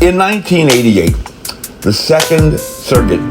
In 1988, the Second Circuit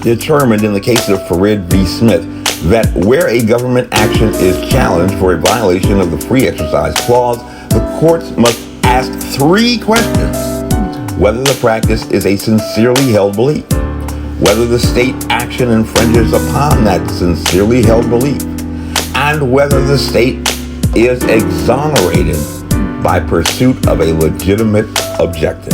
determined in the case of Farid v. Smith that where a government action is challenged for a violation of the Free Exercise Clause, the courts must ask three questions: whether the practice is a sincerely held belief, whether the state action infringes upon that sincerely held belief, and whether the state is exonerated by pursuit of a legitimate objective.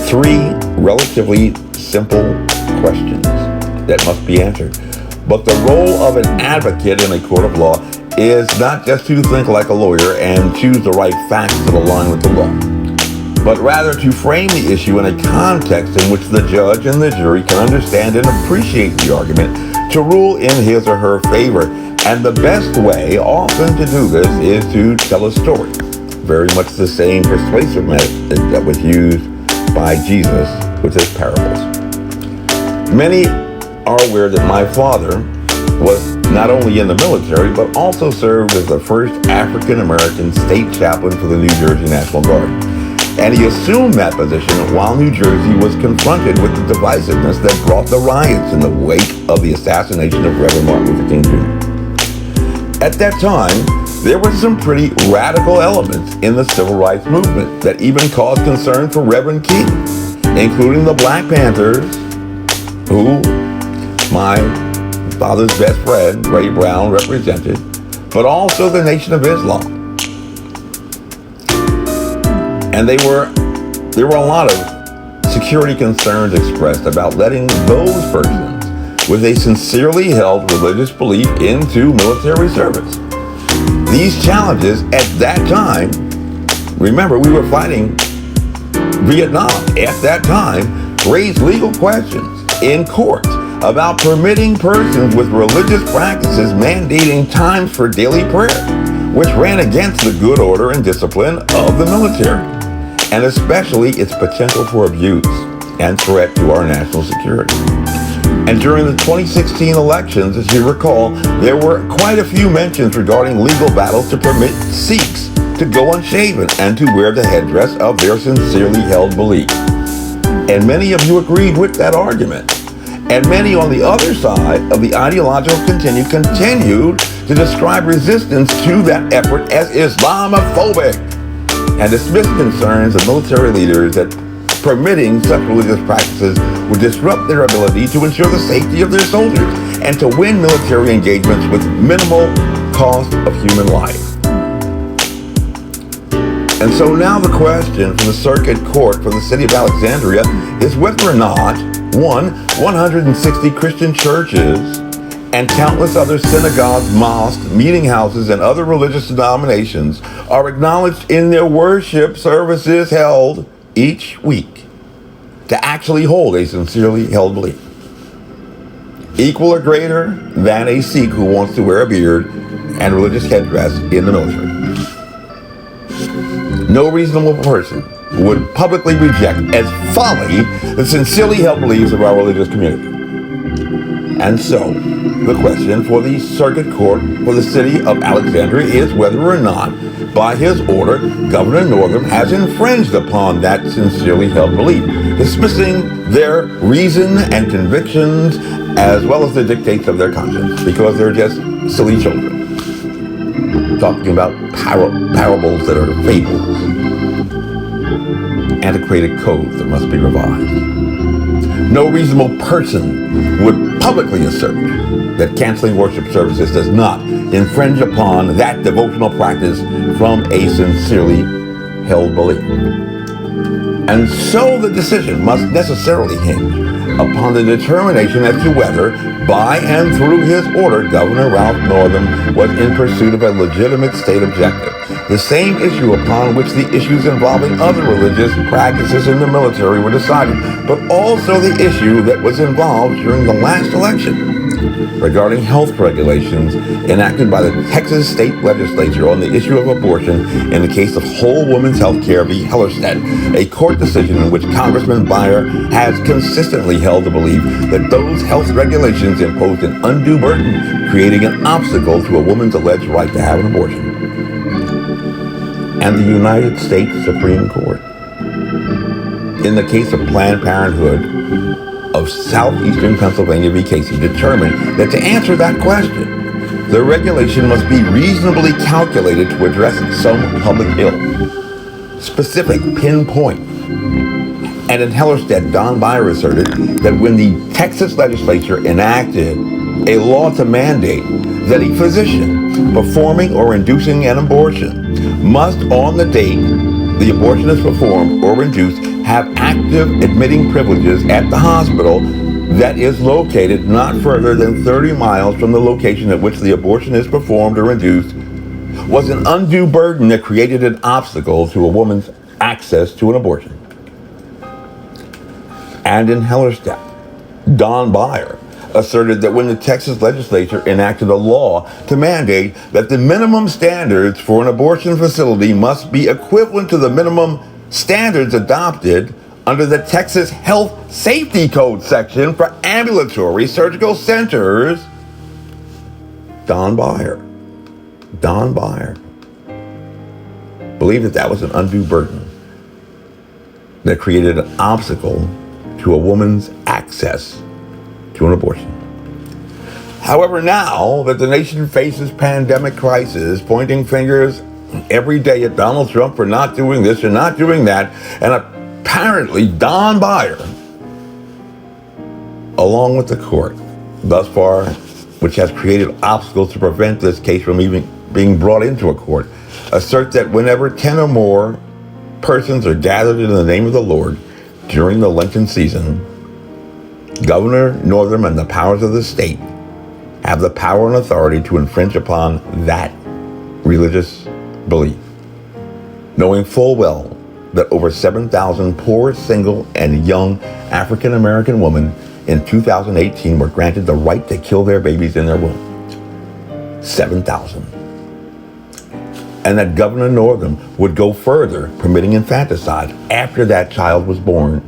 Three relatively simple questions that must be answered. But the role of an advocate in a court of law is not just to think like a lawyer and choose the right facts that align with the law, but rather to frame the issue in a context in which the judge and the jury can understand and appreciate the argument to rule in his or her favor. And the best way often to do this is to tell a story, very much the same persuasive method that was used by Jesus with his parables. Many are aware that my father was not only in the military, but also served as the first African-American state chaplain for the New Jersey National Guard. And he assumed that position while New Jersey was confronted with the divisiveness that brought the riots in the wake of the assassination of Reverend Martin Luther King Jr. At that time, there were some pretty radical elements in the civil rights movement that even caused concern for Reverend King, including the Black Panthers, who my father's best friend, Ray Brown, represented, but also the Nation of Islam. And there were a lot of security concerns expressed about letting those persons with a sincerely held religious belief into military service. These challenges at that time, remember we were fighting Vietnam at that time, raised legal questions in courts about permitting persons with religious practices mandating times for daily prayer, which ran against the good order and discipline of the military, and especially its potential for abuse and threat to our national security. And during the 2016 elections, as you recall, there were quite a few mentions regarding legal battles to permit Sikhs to go unshaven and to wear the headdress of their sincerely held belief. And many of you agreed with that argument. And many on the other side of the ideological continued to describe resistance to that effort as Islamophobic and dismissed concerns of military leaders that permitting such religious practices would disrupt their ability to ensure the safety of their soldiers and to win military engagements with minimal cost of human life. And so now the question from the circuit court for the city of Alexandria is whether or not, 160 Christian churches and countless other synagogues, mosques, meeting houses, and other religious denominations are acknowledged in their worship services held each week to actually hold a sincerely held belief, equal or greater than a Sikh who wants to wear a beard and religious headdress in the military. No reasonable person would publicly reject as folly the sincerely held beliefs of our religious community. And so, the question for the circuit court for the city of Alexandria is whether or not, by his order, Governor Northam has infringed upon that sincerely held belief, dismissing their reason and convictions as well as the dictates of their conscience, because they're just silly children talking about parables that are fables, antiquated codes that must be revised. No reasonable person would publicly assert that canceling worship services does not infringe upon that devotional practice from a sincerely held belief. And so the decision must necessarily hinge upon the determination as to whether, by and through his order, Governor Ralph Northam was in pursuit of a legitimate state objective, the same issue upon which the issues involving other religious practices in the military were decided, but also the issue that was involved during the last election regarding health regulations enacted by the Texas state legislature on the issue of abortion in the case of Whole Woman's Health Care v. Hellerstedt, a court decision in which Congressman Beyer has consistently held the belief that those health regulations imposed an undue burden, creating an obstacle to a woman's alleged right to have an abortion. and the United States Supreme Court. In the case of Planned Parenthood of Southeastern Pennsylvania v. Casey, determined that to answer that question, the regulation must be reasonably calculated to address some public ill, specific, pinpoint. And in Hellerstedt, Don Beyer asserted that when the Texas legislature enacted a law to mandate that a physician performing or inducing an abortion must, on the date the abortion is performed or induced, have active admitting privileges at the hospital that is located not further than 30 miles from the location at which the abortion is performed or induced, was an undue burden that created an obstacle to a woman's access to an abortion. And in Hellerstedt, Don Beyer asserted that when the Texas legislature enacted a law to mandate that the minimum standards for an abortion facility must be equivalent to the minimum standards adopted under the Texas Health Safety Code section for ambulatory surgical centers, Don Beyer believed that was an undue burden that created an obstacle to a woman's access to an abortion. However, now that the nation faces pandemic crisis, pointing fingers every day at Donald Trump for not doing this or not doing that, and apparently Don Beyer, along with the court thus far, which has created obstacles to prevent this case from even being brought into a court, assert that whenever 10 or more persons are gathered in the name of the Lord during the Lenten season, Governor Northam and the powers of the state have the power and authority to infringe upon that religious belief, knowing full well that over 7,000 poor, single, and young African American women in 2018 were granted the right to kill their babies in their womb. 7,000. And that Governor Northam would go further, permitting infanticide after that child was born,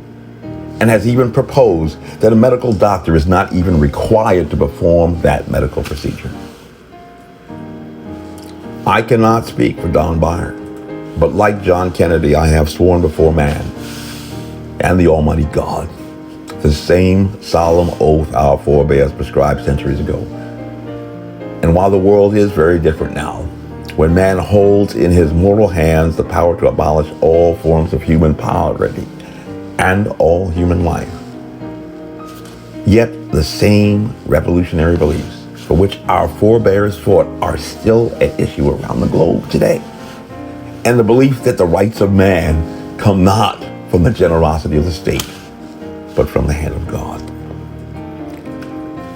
and has even proposed that a medical doctor is not even required to perform that medical procedure. I cannot speak for Don Beyer, but like John Kennedy, I have sworn before man and the Almighty God the same solemn oath our forebears prescribed centuries ago. And while the world is very different now, when man holds in his mortal hands the power to abolish all forms of human poverty and all human life, yet the same revolutionary beliefs for which our forebears fought are still at issue around the globe today. And the belief that the rights of man come not from the generosity of the state, but from the hand of God.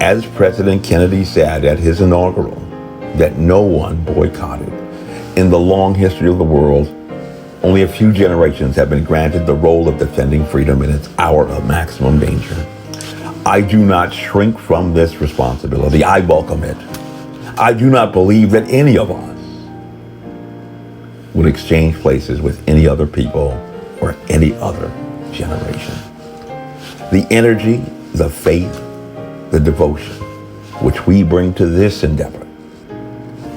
As President Kennedy said at his inaugural, that no one boycotted. In the long history of the world, only a few generations have been granted the role of defending freedom in its hour of maximum danger. I do not shrink from this responsibility. I welcome it. I do not believe that any of us would exchange places with any other people or any other generation. The energy, the faith, the devotion which we bring to this endeavor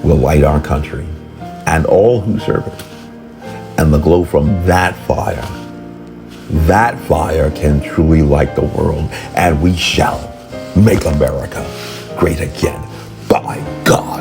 will light our country and all who serve it. And the glow from that fire can truly light the world, and we shall make America great again, by God.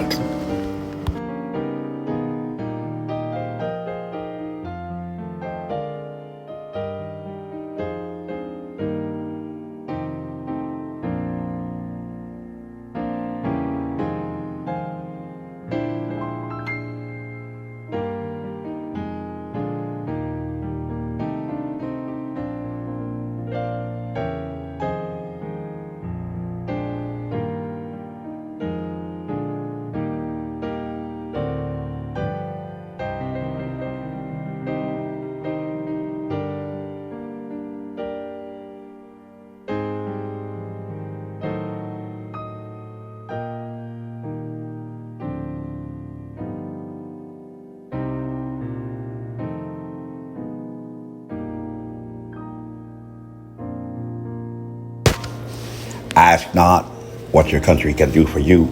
Ask not what your country can do for you,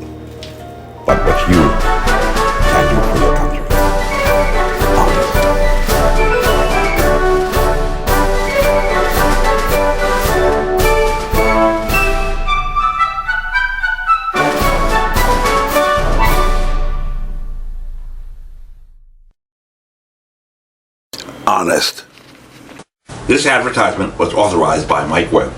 but what you can do for your country. Amen. honest. This advertisement was authorized by Mike Webb.